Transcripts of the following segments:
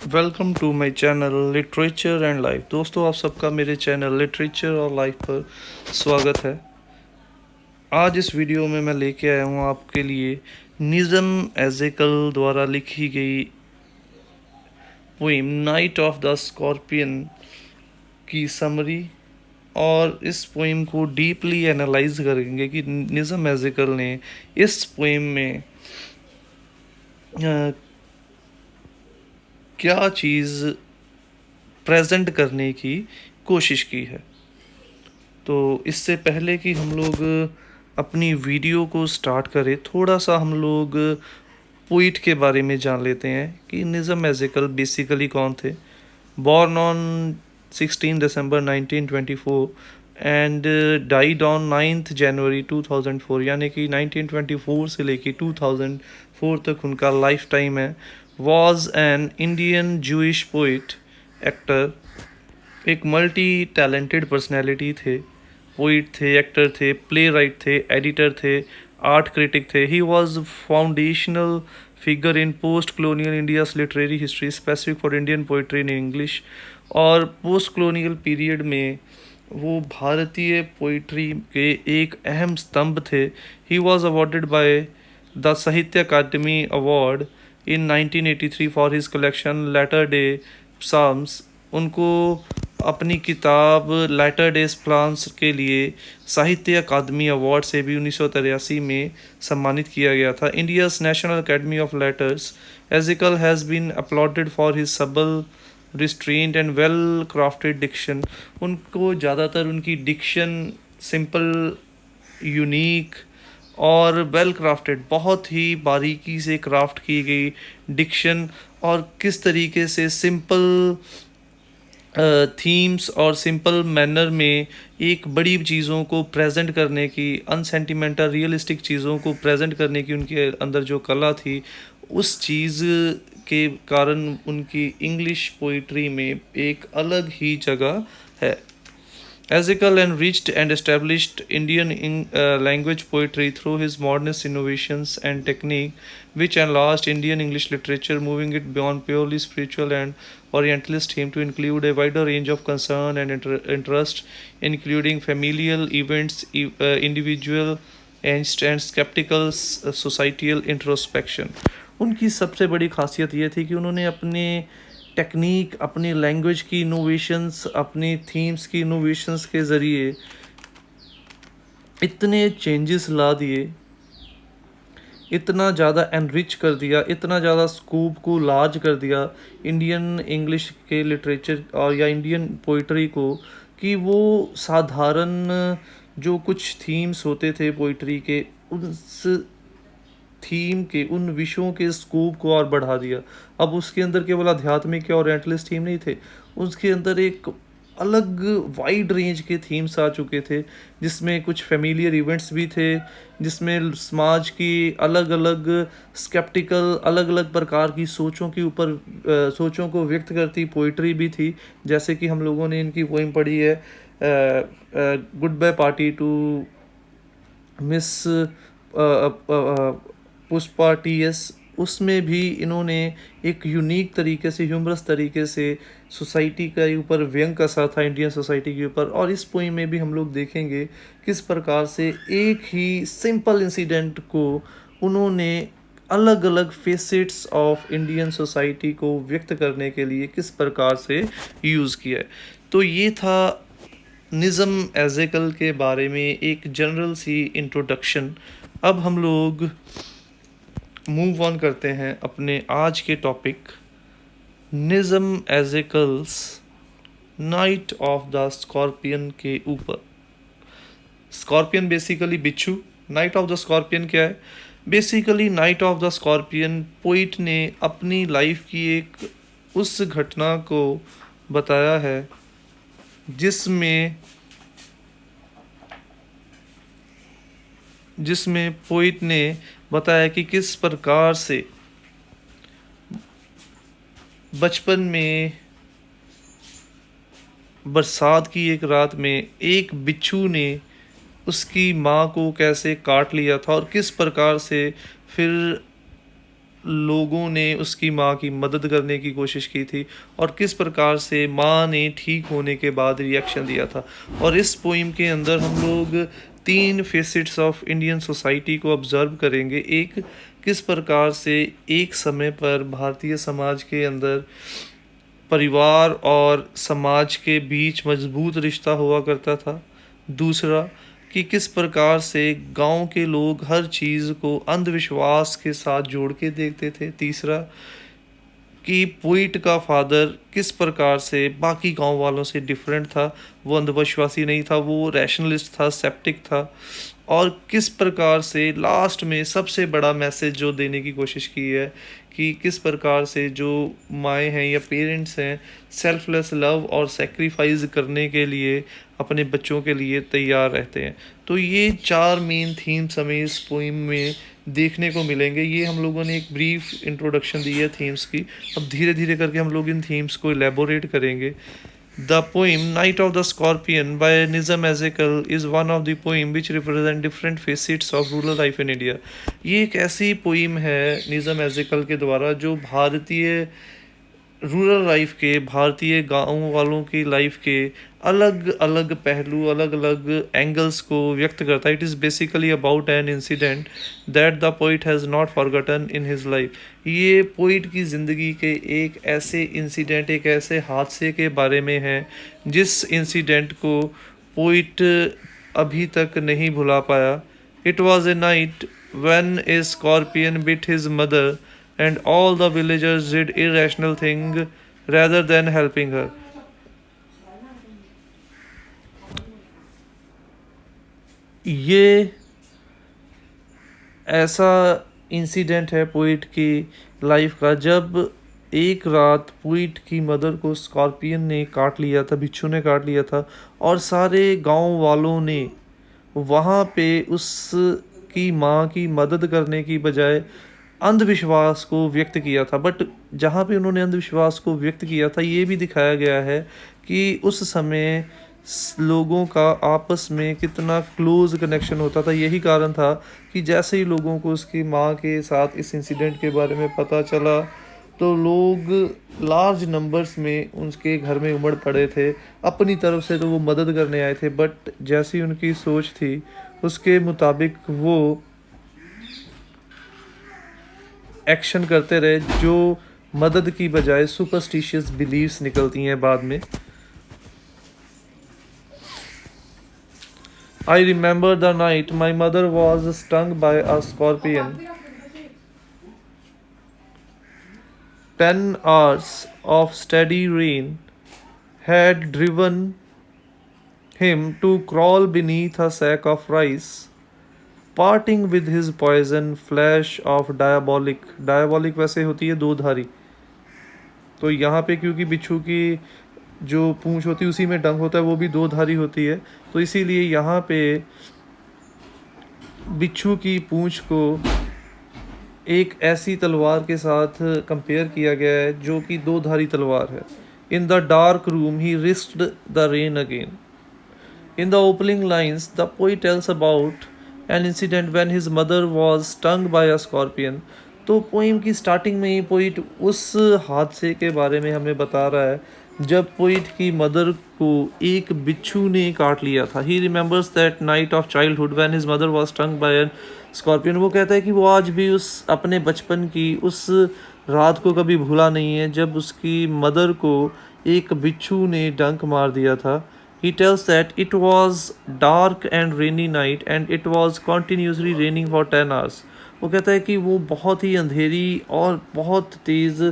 Welcome to my channel literature and life. दोस्तों, आप सबका मेरे चैनल लिटरेचर और लाइफ पर स्वागत है। आज इस वीडियो में मैं लेके आया हूँ आपके लिए निज़म एज़ेकल द्वारा लिखी गई poem night of the scorpion की समरी। और इस पोइम को डीपली एनालाइज करेंगे कि निज़म एज़ेकल ने इस पोइम में क्या चीज़ प्रेजेंट करने की कोशिश की है। तो इससे पहले कि हम लोग अपनी वीडियो को स्टार्ट करें, थोड़ा सा हम लोग पोइट के बारे में जान लेते हैं कि निज़म एज़ेकल बेसिकली कौन थे। Born on 16 December 1924 and died on 9 जनवरी 2004, यानी कि 1924 से लेके 2004 तक उनका लाइफ टाइम है। Was an Indian Jewish poet, actor, एक मल्टी टैलेंटेड पर्सनैलिटी थे। पोइट थे, एक्टर थे, प्ले राइट थे, एडिटर थे, आर्ट क्रिटिक थे। He was foundational figure in post colonial India's literary history specific for Indian poetry in English. और post colonial period में वो भारतीय पोइट्री के एक अहम स्तंभ थे। He was awarded by the Sahitya Akademi award in 1983 for his collection latter day psalms. उनको अपनी किताब लेटर डेज प्लान्स के लिए साहित्य अकादमी अवार्ड से भी 1983 में सम्मानित किया गया था। India's national academy of letters Ezekiel has been applauded for his subtle restraint and well crafted diction. उनको ज़्यादातर उनकी डिक्शन सिंपल, यूनिक और वेल क्राफ्टेड, बहुत ही बारीकी से क्राफ्ट की गई डिक्शन और किस तरीके से सिंपल थीम्स और सिंपल मैनर में एक बड़ी चीज़ों को प्रेजेंट करने की, अनसेंटिमेंटल रियलिस्टिक चीज़ों को प्रेजेंट करने की उनके अंदर जो कला थी, उस चीज़ के कारण उनकी इंग्लिश पोइट्री में एक अलग ही जगह है। Ezekiel enriched and established Indian language poetry through his modernist innovations and technique, which enlarged Indian English literature, moving it beyond purely spiritual and Orientalist theme to include a wider range of concern and interest, including familial events, individual angst and skeptical societal introspection. उनकी सबसे बड़ी खासियत ये थी कि उन्होंने अपने technique, अपनी लैंग्वेज की इनोवेशंस, अपनी थीम्स की इनोवेशंस के ज़रिए इतने चेंजेस ला दिए, इतना ज़्यादा एनरिच कर दिया, इतना ज़्यादा स्कोप को लार्ज कर दिया इंडियन इंग्लिश के लिटरेचर और या इंडियन पोइट्री को, कि वो साधारण जो कुछ थीम्स होते थे पोइट्री के, उस थीम के, उन विषयों के स्कोप को और बढ़ा दिया। अब उसके अंदर केवल आध्यात्मिक या ओरिएंटलिस्ट थीम नहीं थे, उसके अंदर एक अलग वाइड रेंज के थीम्स आ चुके थे, जिसमें कुछ फेमिलियर इवेंट्स भी थे, जिसमें समाज की अलग अलग स्केप्टिकल, अलग अलग प्रकार की सोचों के ऊपर सोचों को व्यक्त करती पोइट्री भी थी। जैसे कि हम लोगों ने इनकी पोइम पढ़ी है good bye party to miss Pushpa TS. उसमें भी इन्होंने एक यूनिक तरीके से, ह्यूमरस तरीके से सोसाइटी के ऊपर व्यंग कसा था, इंडियन सोसाइटी के ऊपर। और इस पोइम में भी हम लोग देखेंगे किस प्रकार से एक ही सिंपल इंसिडेंट को उन्होंने अलग अलग फेसेट्स ऑफ इंडियन सोसाइटी को व्यक्त करने के लिए किस प्रकार से यूज़ किया है। तो ये था निज़म एज़ेकल के बारे में एक जनरल सी इंट्रोडक्शन। अब हम लोग मूव ऑन करते हैं अपने आज के topic Nissim Ezekiel's night of the scorpion के ऊपर। स्कॉर्पियन बेसिकली बिच्छू, नाइट ऑफ द स्कॉर्पियन क्या है? Basically night of the scorpion poet ने अपनी लाइफ की एक उस घटना को बताया है जिसमें पोइट ने बताया कि किस प्रकार से बचपन में बरसात की एक रात में एक बिच्छू ने उसकी माँ को कैसे काट लिया था, और किस प्रकार से फिर लोगों ने उसकी माँ की मदद करने की कोशिश की थी और किस प्रकार से माँ ने ठीक होने के बाद रिएक्शन दिया था। और इस पोइम के अंदर हम लोग 3 फेसिट्स ऑफ इंडियन सोसाइटी को ऑब्ज़र्व करेंगे। एक, किस प्रकार से एक समय पर भारतीय समाज के अंदर परिवार और समाज के बीच मजबूत रिश्ता हुआ करता था। दूसरा, कि किस प्रकार से गांव के लोग हर चीज़ को अंधविश्वास के साथ जोड़ के देखते थे। तीसरा, कि पोइट का फादर किस प्रकार से बाकी गांव वालों से डिफरेंट था, वो अंधविश्वासी नहीं था, वो रैशनलिस्ट था, सेप्टिक था। और किस प्रकार से लास्ट में सबसे बड़ा मैसेज जो देने की कोशिश की है कि किस प्रकार से जो माएँ हैं या पेरेंट्स हैं सेल्फलेस लव और सेक्रीफाइस करने के लिए अपने बच्चों के लिए तैयार रहते हैं। तो ये 4 मेन थीम्स हमें इस पोइम में देखने को मिलेंगे। ये हम लोगों ने एक ब्रीफ इंट्रोडक्शन दी है थीम्स की। अब धीरे धीरे करके हम लोग इन थीम्स को एलेबोरेट करेंगे। The poem Night of the Scorpion by Nizam Ezekiel is one of the poem which represent different facets of rural life in India। ये एक ऐसी पोइम है निज़म एज़ेकल के द्वारा जो भारतीय रूरल लाइफ के, भारतीय गाँव वालों की लाइफ के अलग अलग पहलू, अलग अलग एंगल्स को व्यक्त करता है। It is basically about an incident that the poet has not forgotten in his life. ये पोइट की ज़िंदगी के एक ऐसे इंसिडेंट, एक ऐसे हादसे के बारे में है जिस इंसिडेंट को पोइट अभी तक नहीं भुला पाया। It was a night when a scorpion bit his mother and all the villagers did irrational thing rather than helping her। ये ऐसा इंसिडेंट है पोइट की लाइफ का जब एक रात पोइट की मदर को स्कॉर्पियन ने काट लिया था, बिच्छू ने काट लिया था और सारे गांव वालों ने वहाँ पे उसकी माँ की मदद करने की बजाय अंधविश्वास को व्यक्त किया था। बट जहाँ पे उन्होंने अंधविश्वास को व्यक्त किया था ये भी दिखाया गया है कि उस समय लोगों का आपस में कितना क्लोज कनेक्शन होता था। यही कारण था कि जैसे ही लोगों को उसकी माँ के साथ इस इंसिडेंट के बारे में पता चला तो लोग लार्ज नंबर्स में उसके घर में उमड़ पड़े थे। अपनी तरफ से तो वो मदद करने आए थे बट जैसी उनकी सोच थी उसके मुताबिक वो एक्शन करते रहे जो मदद की बजाय सुपरस्टिशियस बिलीव्स निकलती हैं बाद में। I remember the night my mother was stung by a scorpion। 10 hours of steady rain had driven him to crawl beneath a sack of rice, parting with his poison flash of diabolic। diabolic वैसे होती है दो धारी, तो यहाँ पे क्योंकि बिच्छू की जो पूंछ होती है उसी में डंक होता है, वो भी दो धारी होती है, तो इसीलिए यहाँ पे बिच्छू की पूंछ को एक ऐसी तलवार के साथ कंपेयर किया गया है जो कि दो धारी तलवार है। In the dark room he risked the rain again. In the opening lines the poet tells about an incident when his mother was stung by a scorpion. तो पोइम की स्टार्टिंग में ही पोइट उस हादसे के बारे में हमें बता रहा है जब पोइट की मदर को एक बिच्छू ने काट लिया था। He remembers that night of childhood when his mother was stung by an scorpion. वो कहता है कि वो आज भी उस अपने बचपन की उस रात को कभी भूला नहीं है जब उसकी मदर को एक बिच्छू ने डंक मार दिया था। He tells that it was dark and rainy night and it was continuously raining for 10 hours। वो कहता है कि वो बहुत ही अंधेरी और बहुत तेज़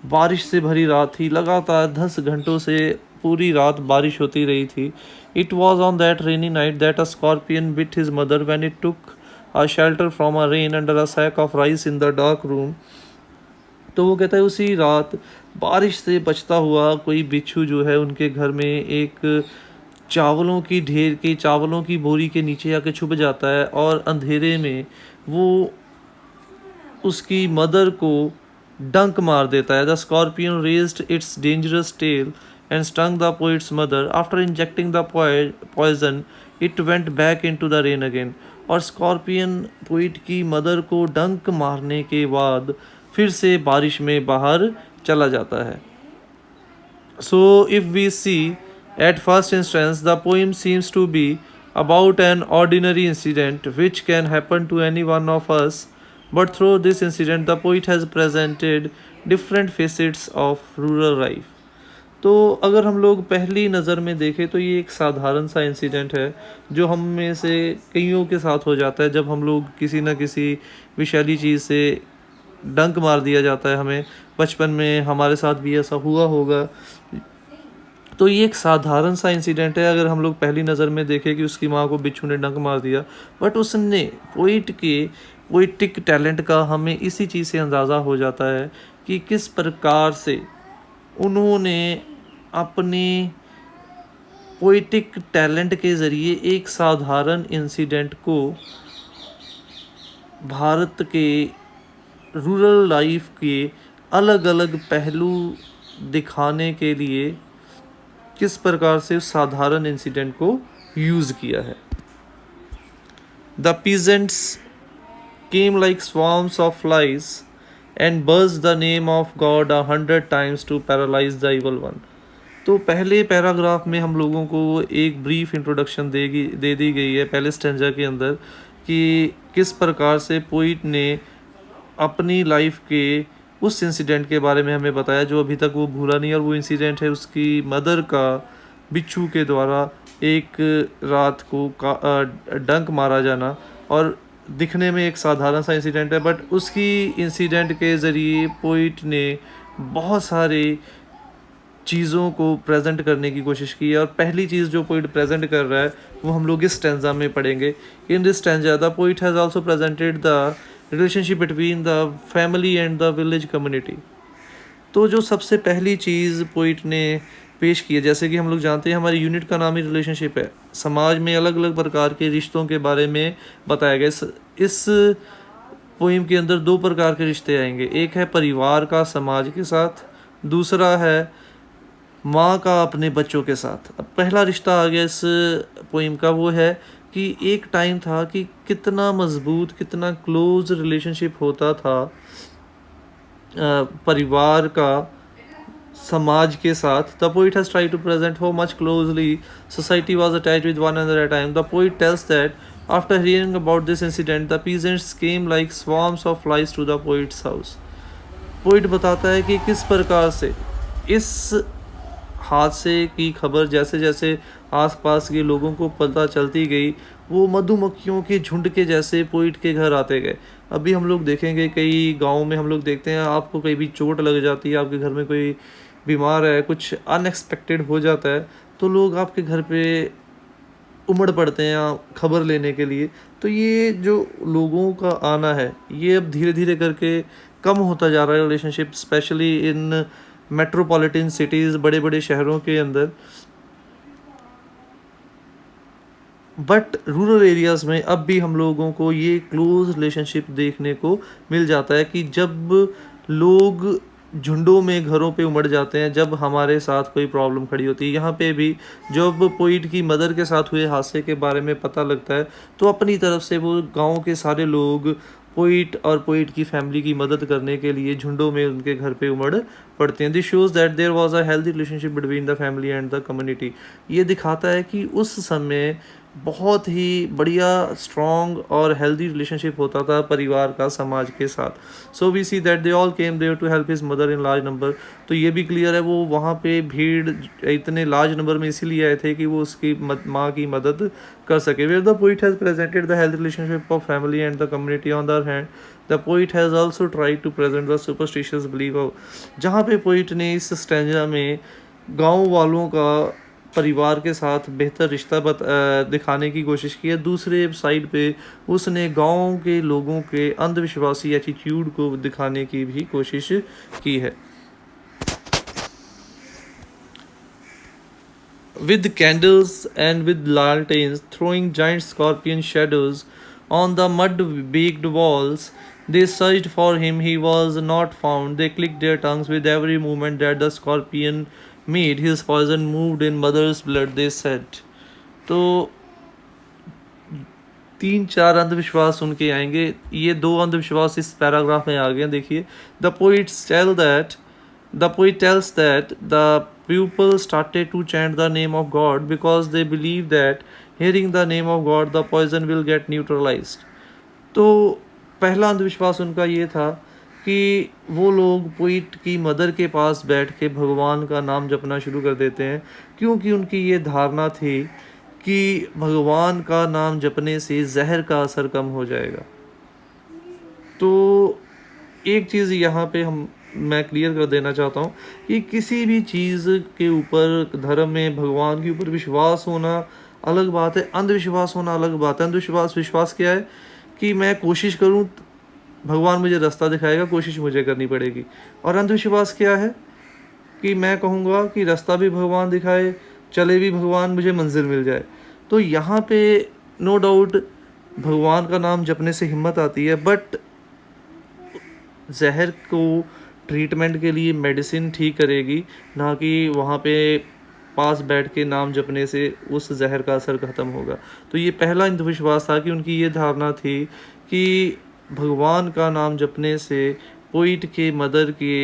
बारिश से भरी रात थी, लगातार 10 घंटों से पूरी रात बारिश होती रही थी। It was on that rainy night that a scorpion bit his mother when it took a shelter from a rain under a sack of rice in the dark room। तो वो कहता है उसी रात बारिश से बचता हुआ कोई बिच्छू जो है उनके घर में एक चावलों की ढेर के चावलों की बोरी के नीचे आके छुप जाता है और अंधेरे में वो उसकी मदर को डंक मार देता है। The scorpion raised its dangerous tail and stung the poet's mother. After injecting the poison it went back into the rain again. और स्कॉर्पियन पोइट की मदर को डंक मारने के बाद फिर से बारिश में बाहर चला जाता है। So, if we see at first instance, the poem seems to be about an ordinary incident which can happen to any one of us, but through this incident, the poet has presented different facets of rural life. तो अगर हम लोग पहली नज़र में देखें तो ये एक साधारण सा इंसिडेंट है जो हम में से कईयों के साथ हो जाता है जब हम लोग किसी न किसी विषैली चीज़ से डंक मार दिया जाता है। हमें बचपन में हमारे साथ भी ऐसा हुआ होगा। तो ये एक साधारण सा इंसिडेंट है अगर हम लोग पहली नज़र में देखें कि उसकी माँ को बिच्छू ने डंक मार दिया, बट उसने पोइटिक टैलेंट का हमें इसी चीज़ से अंदाज़ा हो जाता है कि किस प्रकार से उन्होंने अपने पोइटिक टैलेंट के ज़रिए एक साधारण इंसिडेंट को भारत के रूरल लाइफ के अलग अलग पहलू दिखाने के लिए किस प्रकार से उस साधारण इंसिडेंट को यूज़ किया है। The peasants came like swarms of flies and बर्ज the name of God 100 times to paralyse the evil one. तो पहले पैराग्राफ में हम लोगों को एक ब्रीफ इंट्रोडक्शन दे दी गई है पहले स्टेंजा के अंदर कि किस प्रकार से पोइट ने अपनी लाइफ के उस इंसिडेंट के बारे में हमें बताया जो अभी तक वो भूला नहीं। और वो इंसिडेंट है उसकी मदर का बिच्छू के द्वारा एक रात को डंक मारा जाना। और दिखने में एक साधारण सा इंसिडेंट है, बट उसकी इंसिडेंट के ज़रिए पोइट ने बहुत सारे चीज़ों को प्रेजेंट करने की कोशिश की है। और पहली चीज़ जो पोइट प्रेजेंट कर रहा है वो हम लोग इस स्टैंजा में पढ़ेंगे। In this stanza the poet has also presented the relationship between the family and the village community. तो जो सबसे पहली चीज़ पोइट ने पेश की है, जैसे कि हम लोग जानते हैं हमारी यूनिट का नाम ही रिलेशनशिप है। समाज में अलग अलग प्रकार के रिश्तों के बारे में बताया गया। इस पोइम के अंदर दो प्रकार के रिश्ते आएंगे, एक है परिवार का समाज के साथ, दूसरा है माँ का अपने बच्चों के साथ। अब पहला रिश्ता आ गया इस पोइम का, वो है कि एक टाइम था कि कितना मजबूत कितना क्लोज रिलेशनशिप होता था परिवार का समाज के साथ। The poet has tried to present how much closely society was attached with one another at time. The poet tells that after hearing about this incident the peasants came like swarms of flies to the poet's house. Poet बताता है कि किस प्रकार से इस हादसे की खबर जैसे जैसे आसपास के लोगों को पता चलती गई, वो मधुमक्खियों के झुंड के जैसे पोइट के घर आते गए। अभी हम लोग देखेंगे कई गाँव में हम लोग देखते हैं आपको कहीं भी चोट लग जाती है, आपके घर में कोई बीमार है, कुछ अनएक्सपेक्टेड हो जाता है, तो लोग आपके घर पे उमड़ पड़ते हैं खबर लेने के लिए। तो ये जो लोगों का आना है ये अब धीरे धीरे करके कम होता जा रहा है relationship, specially in metropolitan cities, बड़े बड़े शहरों के अंदर। बट रूरल एरियाज़ में अब भी हम लोगों को ये क्लोज रिलेशनशिप देखने को मिल जाता है कि जब लोग झुंडों में घरों पे उमड़ जाते हैं जब हमारे साथ कोई प्रॉब्लम खड़ी होती है। यहाँ पे भी जब पोइट की मदर के साथ हुए हादसे के बारे में पता लगता है तो अपनी तरफ से वो गांव के सारे लोग पोइट और पोइट की फैमिली की मदद करने के लिए झुंडों में उनके घर पे उमड़ पड़ते हैं। This shows that there was a healthy relationship between the family and the community. ये दिखाता है कि उस समय बहुत ही बढ़िया स्ट्रॉन्ग और हेल्दी रिलेशनशिप होता था परिवार का समाज के साथ। So we see that they all came there to help his mother in large number. तो ये भी क्लियर है वो वहाँ पे भीड़ इतने लार्ज नंबर में इसीलिए आए थे कि वो उसकी माँ की मदद कर सके। Where the poet has presented the healthy relationship of family and the community on the other hand the poet has also tried to present the superstitious believe. जहाँ पे पोइट ने इस स्टैंजा में गाँव वालों का परिवार के साथ बेहतर रिश्ता दिखाने की कोशिश की है, दूसरे साइड पे उसने गांव के लोगों के अंधविश्वासी एटीट्यूड को दिखाने की भी कोशिश की है। With candles and with lanterns throwing giant scorpion shadows on the mud-baked walls, they searched for him. He was not found. They clicked their tongues with every movement that the scorpion made. His poison moved in mother's blood, they said. तो 3-4 अंधविश्वास सुन के आएंगे। ये 2 अंधविश्वास इस paragraph में आ गए, देखिए। The poet tells that the people started to chant the name of God because they believe that hearing the name of God the poison will get neutralized। तो पहला अंधविश्वास उनका ये था कि वो लोग पोइट की मदर के पास बैठ के भगवान का नाम जपना शुरू कर देते हैं, क्योंकि उनकी ये धारणा थी कि भगवान का नाम जपने से जहर का असर कम हो जाएगा। तो एक चीज़ यहाँ पे मैं क्लियर कर देना चाहता हूँ कि किसी भी चीज़ के ऊपर, धर्म में भगवान के ऊपर विश्वास होना अलग बात है, अंधविश्वास होना अलग बात है। विश्वास क्या है कि मैं कोशिश करूँ, भगवान मुझे रास्ता दिखाएगा, कोशिश मुझे करनी पड़ेगी। और अंधविश्वास क्या है कि मैं कहूँगा कि रास्ता भी भगवान दिखाए, चले भी भगवान, मुझे मंजिल मिल जाए। तो यहाँ पे नो डाउट भगवान का नाम जपने से हिम्मत आती है, बट जहर को ट्रीटमेंट के लिए मेडिसिन ठीक करेगी, ना कि वहाँ पे पास बैठ के नाम जपने से उस जहर का असर ख़त्म होगा। तो ये पहला अंधविश्वास था कि उनकी ये धारणा थी कि भगवान का नाम जपने से पोइट के मदर के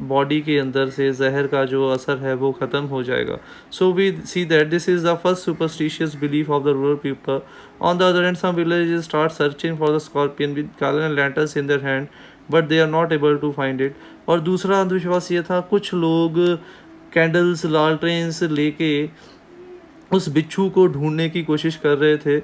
बॉडी के अंदर से जहर का जो असर है वो ख़त्म हो जाएगा। So we see that this is the first superstitious belief of the rural people. On the other hand some villages start searching for the scorpion with calendar lanterns in their hand but they are not able to find it. और दूसरा अंधविश्वास ये था, कुछ लोग candles, लालटेन्स लेके उस बिच्छू को ढूंढने की कोशिश कर रहे थे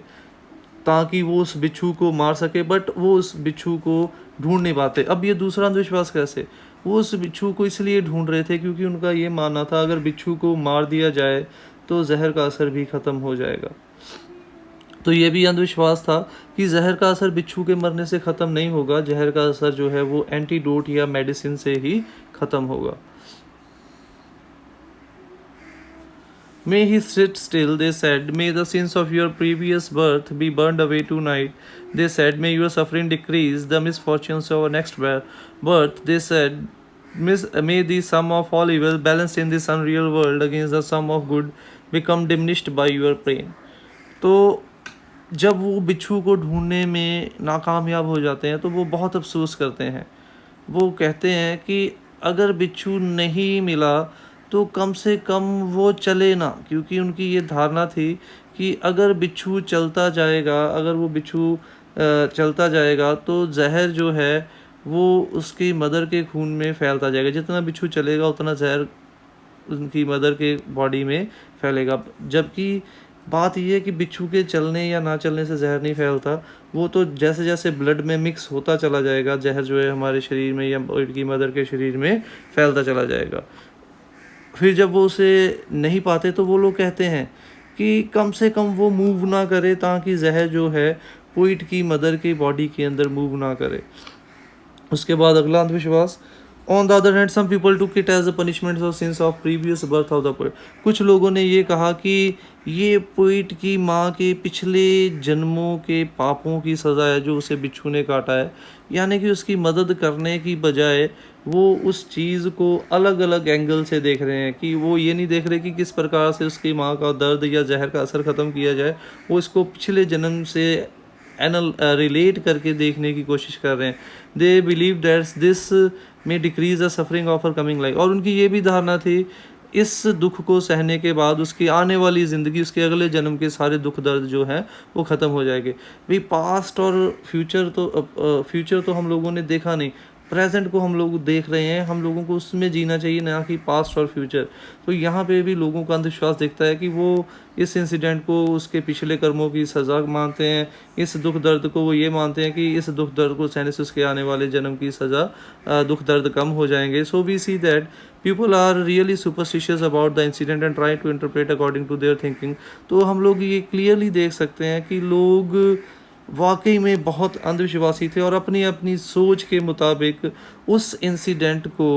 ताकि वो उस बिच्छू को मार सके, बट वो उस बिच्छू को ढूंढ नहीं पाते। अब ये दूसरा अंधविश्वास कैसे? वो उस बिच्छू को इसलिए ढूंढ रहे थे क्योंकि उनका ये मानना था अगर बिच्छू को मार दिया जाए तो जहर का असर भी ख़त्म हो जाएगा। तो ये भी अंधविश्वास था कि जहर का असर बिच्छू के मरने से ख़त्म नहीं होगा, जहर का असर जो है वो एंटीडोट या मेडिसिन से ही ख़त्म होगा। May he sit still, they said. May the sins of your previous birth be burned away tonight, they said. May your suffering decrease, the misfortunes of our next birth, they said. May the sum of all evil balanced in this unreal world against the sum of good become diminished by your pain। तो जब वो बिच्छू को ढूंढने में नाकामयाब हो जाते हैं तो वो बहुत अफसोस करते हैं। वो कहते हैं कि अगर बिच्छू नहीं मिला तो कम से कम वो चले ना, क्योंकि उनकी ये धारणा थी कि अगर बिच्छू चलता जाएगा, अगर वो बिच्छू चलता जाएगा तो जहर जो है वो उसकी मदर के खून में फैलता जाएगा। जितना बिच्छू चलेगा उतना जहर उनकी मदर के बॉडी में फैलेगा। जबकि बात यह है कि बिच्छू के चलने या ना चलने से जहर नहीं फैलता, वो तो जैसे जैसे ब्लड में मिक्स होता चला जाएगा, जहर जो है हमारे शरीर में या उनकी मदर के शरीर में फैलता चला जाएगा। फिर जब वो उसे नहीं पाते तो वो लोग कहते हैं कि कम से कम वो मूव ना करे ताकि जहर जो है पोइट की मदर की बॉडी के अंदर मूव ना करे। उसके बाद अगला अंधविश्वास, on the other hand some people took it as a punishment of sins of previous birth of the poet. कुछ लोगों ने ये कहा कि ये पोइट की माँ के पिछले जन्मों के पापों की सज़ा है जो उसे बिच्छू ने काटा है, यानी कि उसकी मदद करने की बजाय वो उस चीज़ को अलग अलग एंगल से देख रहे हैं कि वो ये नहीं देख रहे कि किस प्रकार से उसकी माँ का दर्द या जहर का असर ख़त्म किया जाए, वो इसको पिछले जन्म से रिलेट करके देखने की कोशिश कर रहे हैं। दे बिलीव दैट दिस में decrease the suffering of her coming life. और उनकी ये भी धारणा थी इस दुख को सहने के बाद उसकी आने वाली ज़िंदगी, उसके अगले जन्म के सारे दुख दर्द जो हैं वो ख़त्म हो जाएंगे। भाई पास्ट और फ्यूचर तो हम लोगों ने देखा नहीं, प्रेजेंट को हम लोग देख रहे हैं, हम लोगों को उसमें जीना चाहिए ना कि पास्ट और फ्यूचर। तो यहाँ पे भी लोगों का अंधविश्वास दिखता है कि वो इस इंसिडेंट को उसके पिछले कर्मों की सज़ा मानते हैं, इस दुख दर्द को वो ये मानते हैं कि इस दुख दर्द को सहने से उसके आने वाले जन्म की सज़ा, दुख दर्द कम हो जाएंगे। So we see that people are really superstitious about the incident and try to interpret according to their thinking. तो हम लोग ये क्लियरली देख सकते हैं कि लोग वाकई में बहुत अंधविश्वासी थे और अपनी अपनी सोच के मुताबिक उस इंसिडेंट को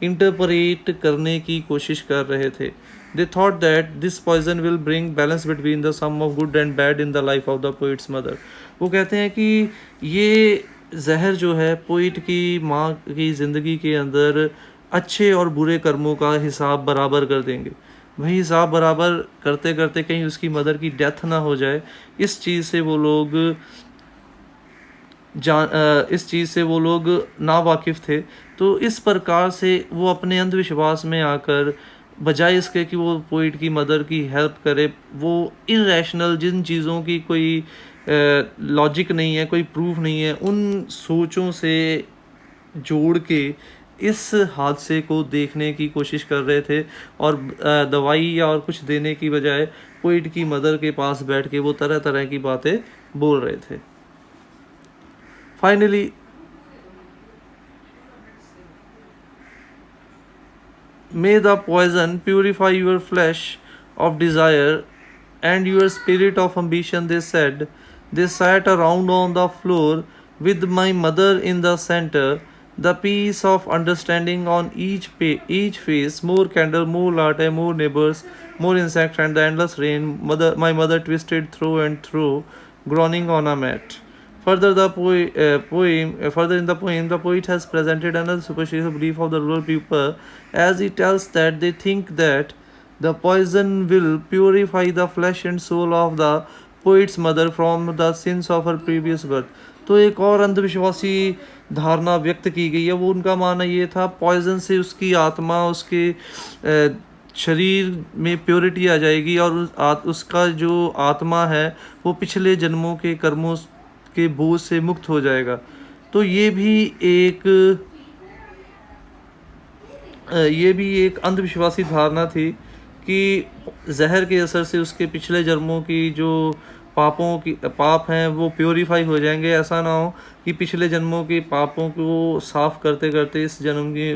इंटरप्रेट करने की कोशिश कर रहे थे। They thought that this poison will bring balance between the sum of good and bad in the life of the poet's mother. वो कहते हैं कि ये जहर जो है पोइट की माँ की ज़िंदगी के अंदर अच्छे और बुरे कर्मों का हिसाब बराबर कर देंगे। वही हिसाब बराबर करते करते कहीं उसकी मदर की डेथ ना हो जाए, इस चीज़ से वो लोग इस चीज़ से वो लोग नावाकिफ़ थे। तो इस प्रकार से वो अपने अंधविश्वास में आकर बजाय इसके कि वो पोइट की मदर की हेल्प करे, वो इर्रेशनल जिन चीज़ों की कोई लॉजिक नहीं है, कोई प्रूफ नहीं है, उन सोचों से जोड़ के इस हादसे को देखने की कोशिश कर रहे थे और दवाई या और कुछ देने की बजाय पोइट की मदर के पास बैठ के वो तरह तरह की बातें बोल रहे थे। Finally may the poison purify your flesh of desire and your spirit of ambition, they said. They sat around on the floor with my mother in the center, the piece of understanding on each face, more candle, more latte, more neighbors, more insects, and the endless rain. My mother twisted through and through, groaning on a mat. Further in the poem, the poet has presented another superstitious belief of the rural people, as he tells that they think that the poison will purify the flesh and soul of the poet's mother from the sins of her previous birth. तो एक और अंधविश्वासी धारणा व्यक्त की गई है। वो उनका मानना ये था, पॉइजन से उसकी आत्मा, उसके शरीर में प्योरिटी आ जाएगी और उसका जो आत्मा है वो पिछले जन्मों के कर्मों के बोझ से मुक्त हो जाएगा। तो ये भी एक अंधविश्वासी धारणा थी कि जहर के असर से उसके पिछले जन्मों की जो पाप हैं वो प्योरीफाई हो जाएंगे। ऐसा ना हो कि पिछले जन्मों के पापों को साफ करते करते इस जन्म की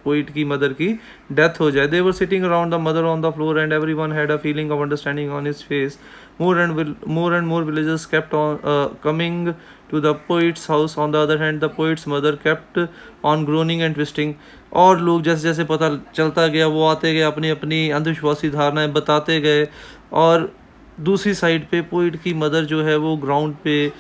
पोइट की मदर की डेथ हो जाए। They were sitting around the mother on the floor and everyone had a feeling of understanding on his face. More and more villagers kept on coming to the poet's house. On the other hand, the poet's mother kept on groaning and twisting. और लोग जैसे जैसे पता चलता गया वो आते गए, अपनी अपनी अंधविश्वासी धारणाएं बताते गए और दूसरी साइड पे पोइट की मदर जो है वो ग्राउंड पे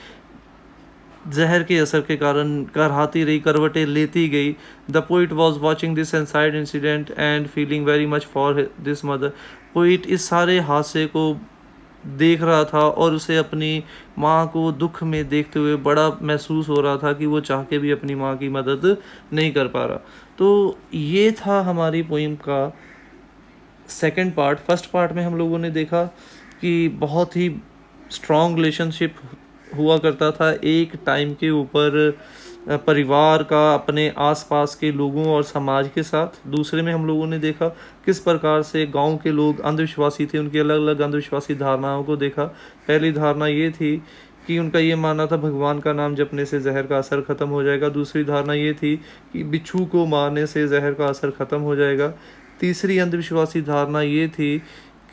जहर के असर के कारण करहाती रही, करवटें लेती गई। The poet was watching this inside incident and feeling very much for this mother. Poet इस सारे हादसे को देख रहा था और उसे अपनी माँ को दुख में देखते हुए बड़ा महसूस हो रहा था कि वो चाह के भी अपनी माँ की मदद नहीं कर पा रहा। तो ये था हमारी पोइम का सेकंड पार्ट। फर्स्ट पार्ट में हम लोगों ने देखा कि बहुत ही स्ट्रॉन्ग रिलेशनशिप हुआ करता था एक टाइम के ऊपर परिवार का अपने आसपास के लोगों और समाज के साथ। दूसरे में हम लोगों ने देखा किस प्रकार से गांव के लोग अंधविश्वासी थे, उनकी अलग अलग अंधविश्वासी धारणाओं को देखा। पहली धारणा ये थी कि उनका ये मानना था भगवान का नाम जपने से जहर का असर ख़त्म हो जाएगा। दूसरी धारणा ये थी कि बिच्छू को मारने से जहर का असर ख़त्म हो जाएगा। तीसरी अंधविश्वासी धारणा ये थी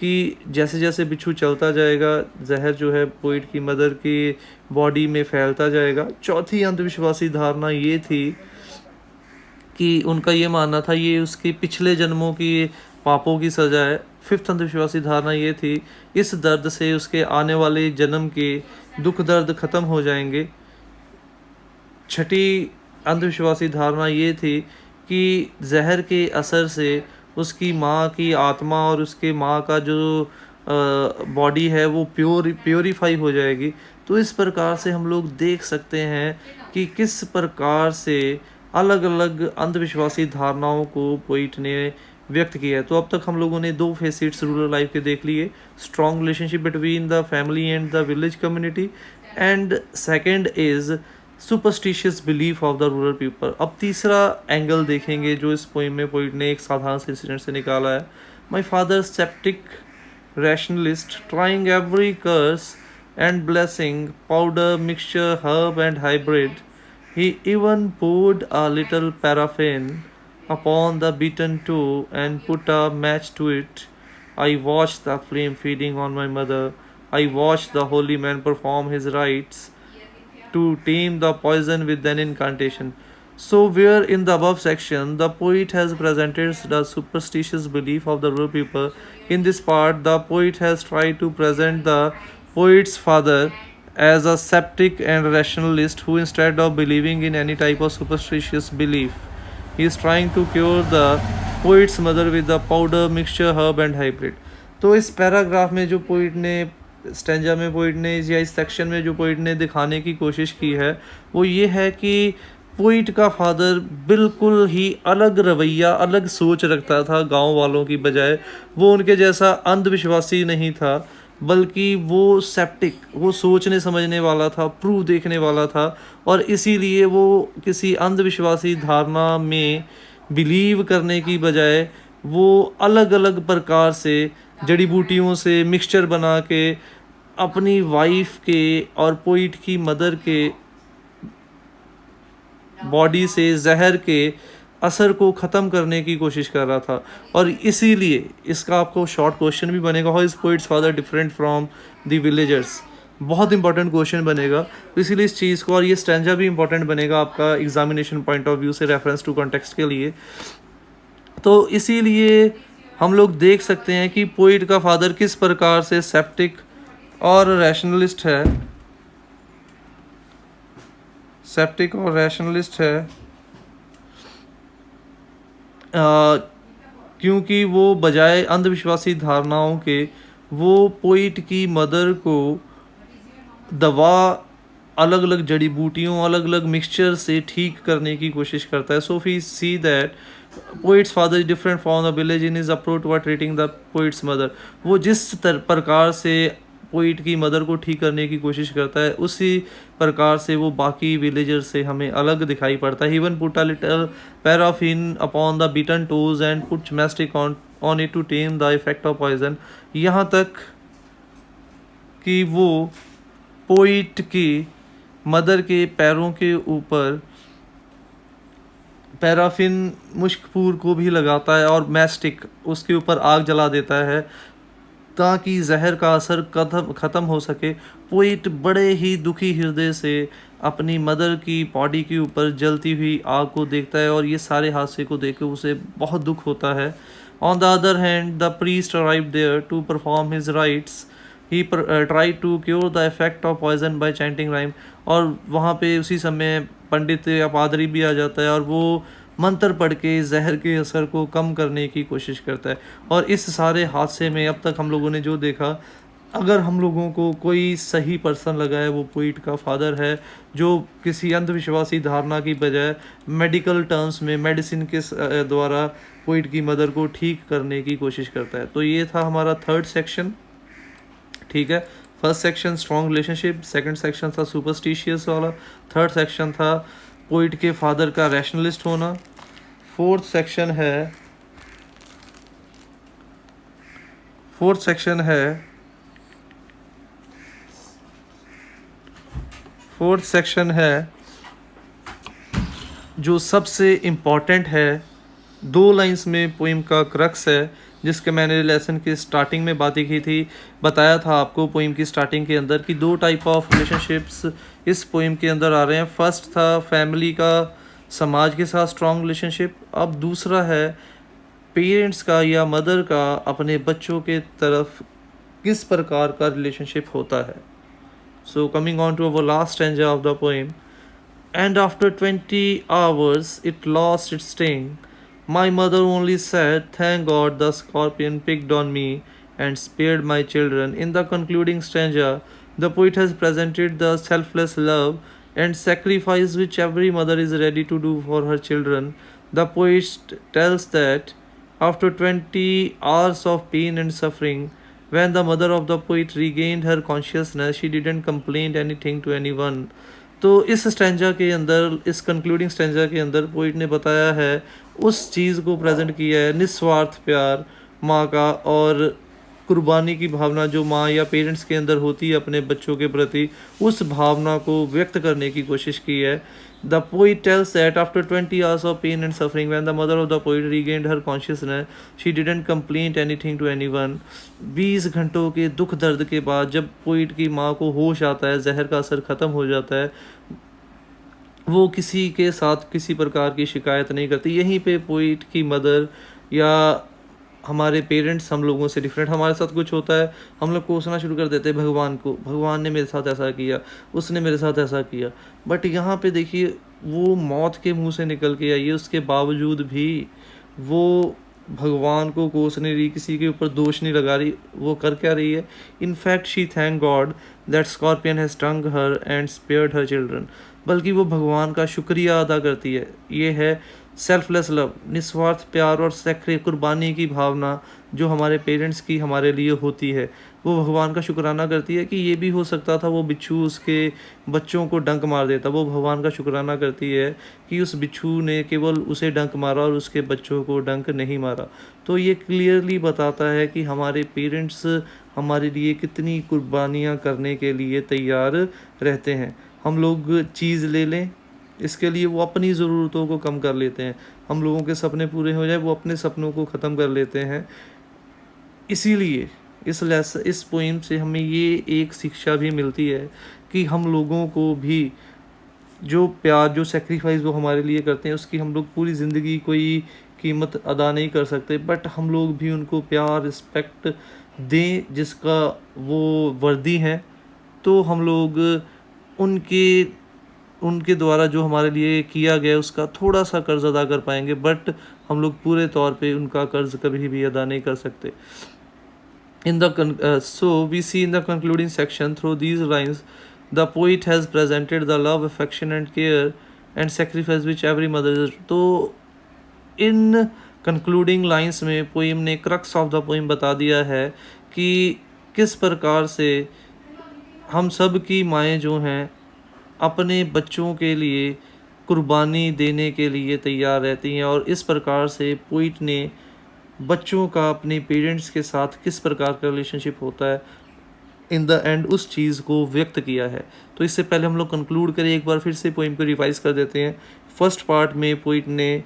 कि जैसे जैसे बिच्छू चलता जाएगा जहर जो है पोइट की मदर की बॉडी में फैलता जाएगा। चौथी अंधविश्वासी धारणा ये थी कि उनका ये मानना था ये उसके पिछले जन्मों की पापों की सज़ा है। फिफ्थ अंधविश्वासी धारणा ये थी इस दर्द से उसके आने वाले जन्म के दुख दर्द ख़त्म हो जाएंगे। छठी अंधविश्वासी धारणा ये थी कि जहर के असर से उसकी माँ की आत्मा और उसके माँ का जो बॉडी है वो प्योरीफाई हो जाएगी। तो इस प्रकार से हम लोग देख सकते हैं कि किस प्रकार से अलग अलग अंधविश्वासी धारणाओं को पोइट ने व्यक्त किया है। तो अब तक हम लोगों ने दो फेसिट्स रूरल लाइफ के देख लिए, strong relationship between the family and the village community, and second is superstitious belief of the rural people. अब तीसरा एंगल देखेंगे जो इस पोइम में पोइट ने एक साधारण से इंसिडेंट से निकाला है। My father sceptic rationalist, trying every curse and blessing, powder, mixture, herb and hybrid. He even poured a little paraffin upon the beaten tow and put a match to it. I watched the flame feeding on my mother. I watched the holy man perform his rites to tame the poison with an incantation. So, where in the above section the poet has presented the superstitious belief of the rural people, in this part the poet has tried to present the poet's father as a skeptic and rationalist who, instead of believing in any type of superstitious belief, he is trying to cure the poets mother with the powder mixture herb and hybrid. तो इस paragraph में जो poet ने, stanza में poet ने, या इस section में जो पोइट ने दिखाने की कोशिश की है वो ये है कि पोइट का फादर बिल्कुल ही अलग रवैया, अलग सोच रखता था गांव वालों की बजाय। वो उनके जैसा अंधविश्वासी नहीं था, बल्कि वो सेप्टिक, वो सोचने समझने वाला था, प्रूफ देखने वाला था। और इसीलिए वो किसी अंधविश्वासी धारणा में बिलीव करने की बजाय वो अलग अलग प्रकार से जड़ी बूटियों से मिक्सचर बना के अपनी वाइफ के और पोइट की मदर के बॉडी से जहर के असर को ख़त्म करने की कोशिश कर रहा था। और इसीलिए इसका आपको शॉर्ट क्वेश्चन भी बनेगा, how is poets father different from the villagers. बहुत इंपॉर्टेंट क्वेश्चन बनेगा, तो इसीलिए इस चीज़ को, और ये स्टैंजा भी इंपॉर्टेंट बनेगा आपका एग्जामिनेशन पॉइंट ऑफ व्यू से, रेफरेंस टू कॉन्टेक्स्ट के लिए। तो इसीलिए हम लोग देख सकते हैं कि पोइट का फादर किस प्रकार से सेप्टिक और रैशनलिस्ट है, सेप्टिक और रैशनलिस्ट है, क्योंकि वो बजाय अंधविश्वासी धारणाओं के वो पोइट की मदर को दवा, अलग अलग जड़ी बूटियों, अलग अलग मिक्सचर से ठीक करने की कोशिश करता है। So we see that poet's father is different from the village in is approach toward treating the poet's mother. वो जिस प्रकार से पोइट की मदर को ठीक करने की कोशिश करता है, उसी प्रकार से वो बाकी विलेजर से हमें अलग दिखाई पड़ता है। Even put a little paraffin upon the bitten toes and put mastic on it to tame the effect of poison. यहाँ तक कि वो पोइट की मदर के पैरों के ऊपर पैराफिन मुश्कपूर को भी लगाता है और मैस्टिक, उसके ऊपर आग जला देता है ताकि जहर का असर ख़त्म हो सके। पोइट बड़े ही दुखी हृदय से अपनी मदर की बॉडी के ऊपर जलती हुई आग को देखता है, और ये सारे हादसे को देख कर उसे बहुत दुख होता है। On the other hand the priest arrived there to perform his rites. He try to cure the effect of poison by chanting rhyme. और वहाँ पे उसी समय पंडित या पादरी भी आ जाता है और वो मंत्र पढ़ के जहर के असर को कम करने की कोशिश करता है। और इस सारे हादसे में अब तक हम लोगों ने जो देखा, अगर हम लोगों को कोई सही पर्सन लगा है वो पोइट का फादर है, जो किसी अंधविश्वासी धारणा की बजाय मेडिकल टर्म्स में मेडिसिन के द्वारा पोइट की मदर को ठीक करने की कोशिश करता है। तो ये था हमारा थर्ड सेक्शन, ठीक है। First section strong relationship, second section था सुपरस्टिशियस वाला, थर्ड सेक्शन था पोइट के फादर का रैशनलिस्ट होना, फोर्थ सेक्शन है जो सबसे इम्पॉर्टेंट है, 2 लाइंस में पोइम का क्रक्स है, जिसके मैंने लेसन की स्टार्टिंग में बातें की थी। बताया था आपको पोइम की स्टार्टिंग के अंदर कि 2 टाइप ऑफ रिलेशनशिप्स इस पोइम के अंदर आ रहे हैं। फर्स्ट था फैमिली का, समाज के साथ स्ट्रॉन्ग रिलेशनशिप। अब दूसरा है पेरेंट्स का या मदर का अपने बच्चों के तरफ किस प्रकार का रिलेशनशिप होता है। So coming on to our last stanza of the poem, and after 20 hours it lost its sting. My mother only said, "Thank God the scorpion picked on me and spared my children." In the concluding stanza, the poet has presented the selfless love and sacrifice which every mother is ready to do for her children. The poet tells that after 20 hours of pain and suffering, when the mother of the poet regained her consciousness, she didn't complain anything to anyone. तो इस stanza के अंदर, इस concluding stanza के अंदर poet ने बताया है, उस चीज़ को प्रेजेंट किया है, निस्वार्थ प्यार माँ का और कुर्बानी की भावना जो माँ या पेरेंट्स के अंदर होती है अपने बच्चों के प्रति, उस भावना को व्यक्त करने की कोशिश की है। The poet tells that after 20 hours of pain and suffering, when the mother of the poet regained her consciousness, she didn't complain anything to anyone. 20 घंटों के दुख दर्द के बाद जब पोइट की माँ को होश आता है, जहर का असर ख़त्म हो जाता है, वो किसी के साथ किसी प्रकार की शिकायत नहीं करती। यहीं पे पोइट की मदर या हमारे पेरेंट्स हम लोगों से डिफरेंट, हमारे साथ कुछ होता है हम लोग कोसना शुरू कर देते हैं भगवान को, भगवान ने मेरे साथ ऐसा किया, उसने मेरे साथ ऐसा किया। बट यहाँ पे देखिए वो मौत के मुंह से निकल के आई है, उसके बावजूद भी वो भगवान को कोस नहीं रही, किसी के ऊपर दोष नहीं लगा रही, वो कर क्या रही है? In fact she thank God that scorpion has stung her and spared her children. बल्कि वो भगवान का शुक्रिया अदा करती है। ये है सेल्फलेस लव, निस्वार्थ प्यार और कुर्बानी की भावना जो हमारे पेरेंट्स की हमारे लिए होती है। वो भगवान का शुक्राना करती है कि ये भी हो सकता था वो बिच्छू उसके बच्चों को डंक मार देता। वो भगवान का शुक्राना करती है कि उस बिच्छू ने केवल उसे डंक मारा और उसके बच्चों को डंक नहीं मारा। तो ये क्लियरली बताता है कि हमारे पेरेंट्स हमारे लिए कितनी कुर्बानियाँ करने के लिए तैयार रहते हैं। हम लोग चीज़ ले लें, इसके लिए वो अपनी ज़रूरतों को कम कर लेते हैं। हम लोगों के सपने पूरे हो जाए, वो अपने सपनों को ख़त्म कर लेते हैं। इसीलिए इस पोइम से हमें ये एक शिक्षा भी मिलती है कि हम लोगों को भी जो प्यार, जो सेक्रीफाइस वो हमारे लिए करते हैं, उसकी हम लोग पूरी ज़िंदगी कोई कीमत अदा नहीं कर सकते, बट हम लोग भी उनको प्यार, रिस्पेक्ट दें जिसका वो वर्दी हैं। तो हम लोग उनके उनके द्वारा जो हमारे लिए किया गया उसका थोड़ा सा कर्ज अदा कर पाएंगे, बट हम लोग पूरे तौर पे उनका कर्ज कभी भी अदा नहीं कर सकते। So we see in the concluding section, through these lines the poet has presented the love, affection and care and sacrifice which every mother is। तो इन कंक्लूडिंग लाइंस में पोइम ने क्रक्स ऑफ द पोइम बता दिया है कि किस प्रकार से हम सब की माएँ जो हैं अपने बच्चों के लिए कुर्बानी देने के लिए तैयार रहती हैं, और इस प्रकार से पोइट ने बच्चों का अपने पेरेंट्स के साथ किस प्रकार का रिलेशनशिप होता है इन द एंड उस चीज़ को व्यक्त किया है। तो इससे पहले हम लोग कंक्लूड करें, एक बार फिर से पोइम को रिवाइज कर देते हैं। फर्स्ट पार्ट में पोइट ने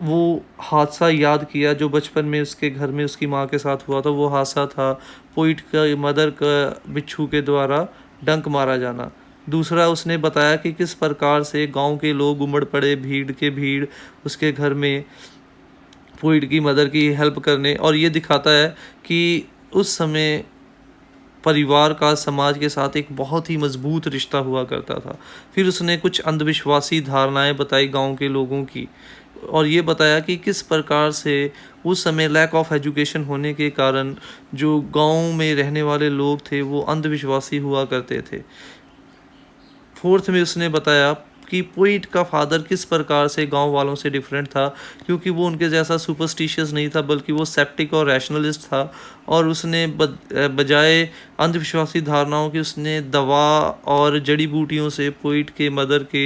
वो हादसा याद किया जो बचपन में उसके घर में उसकी माँ के साथ हुआ था। वो हादसा था पोइट का मदर का बिच्छू के द्वारा डंक मारा जाना। दूसरा, उसने बताया कि किस प्रकार से गांव के लोग उमड़ पड़े, भीड़ उसके घर में पोइट की मदर की हेल्प करने, और ये दिखाता है कि उस समय परिवार का समाज के साथ एक बहुत ही मजबूत रिश्ता हुआ करता था। फिर उसने कुछ अंधविश्वासी धारणाएं बताई गांव के लोगों की, और ये बताया कि किस प्रकार से उस समय लैक ऑफ एजुकेशन होने के कारण जो गांव में रहने वाले लोग थे वो अंधविश्वासी हुआ करते थे। फोर्थ में उसने बताया कि पोइट का फादर किस प्रकार से गांव वालों से डिफरेंट था, क्योंकि वो उनके जैसा सुपरस्टिशियस नहीं था, बल्कि वो सेप्टिक और रैशनलिस्ट था। और उसने बजाय अंधविश्वासी धारणाओं की उसने दवा और जड़ी बूटियों से पोइट के मदर के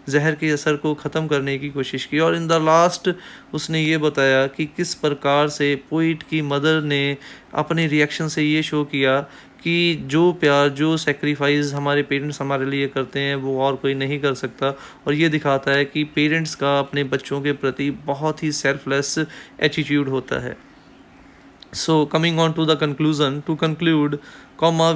जहर के असर को ख़त्म करने की कोशिश की। और इन द लास्ट उसने ये बताया कि किस प्रकार से पोइट की मदर ने अपने रिएक्शन से ये शो किया कि जो प्यार, जो सेक्रीफाइस हमारे पेरेंट्स हमारे लिए करते हैं वो और कोई नहीं कर सकता। और ये दिखाता है कि पेरेंट्स का अपने बच्चों के प्रति बहुत ही सेल्फलेस एटीट्यूड होता है। So coming on to the conclusion, to conclude,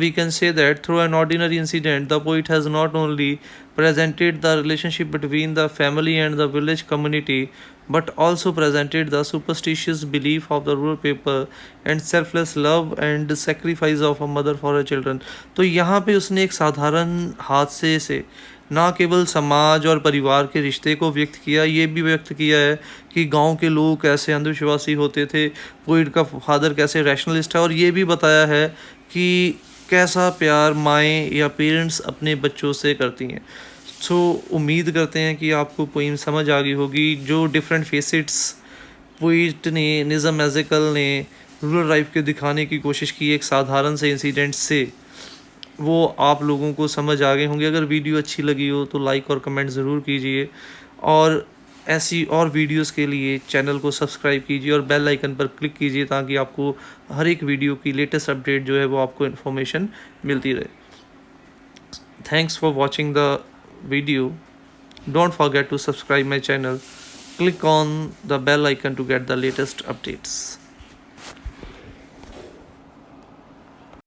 we can say that through an ordinary incident, the poet has not only presented the relationship between the family and the village community, but also presented the superstitious belief of the rural people and selfless love and sacrifice of a mother for her children। तो यहाँ पे उसने एक साधारण हादसे से ना केवल समाज और परिवार के रिश्ते को व्यक्त किया, ये भी व्यक्त किया है कि गांव के लोग कैसे अंधविश्वासी होते थे, पोइट का फादर कैसे रैशनलिस्ट है, और ये भी बताया है कि कैसा प्यार माएँ या पेरेंट्स अपने बच्चों से करती हैं। सो उम्मीद करते हैं कि आपको पोइम समझ आ गई होगी। जो डिफरेंट फेसिट्स पोइट ने, निज़म एज़ेकल ने रूरल लाइफ के दिखाने की कोशिश की एक साधारण से इंसिडेंट से, वो आप लोगों को समझ आ गए होंगे। अगर वीडियो अच्छी लगी हो तो लाइक और कमेंट ज़रूर कीजिए, और ऐसी और वीडियोस के लिए चैनल को सब्सक्राइब कीजिए और बेल आइकन पर क्लिक कीजिए ताकि आपको हर एक वीडियो की लेटेस्ट अपडेट जो है वो आपको इन्फॉर्मेशन मिलती रहे। Thanks for watching the video. Don't forget to subscribe my channel, click on the bell icon to get the latest updates।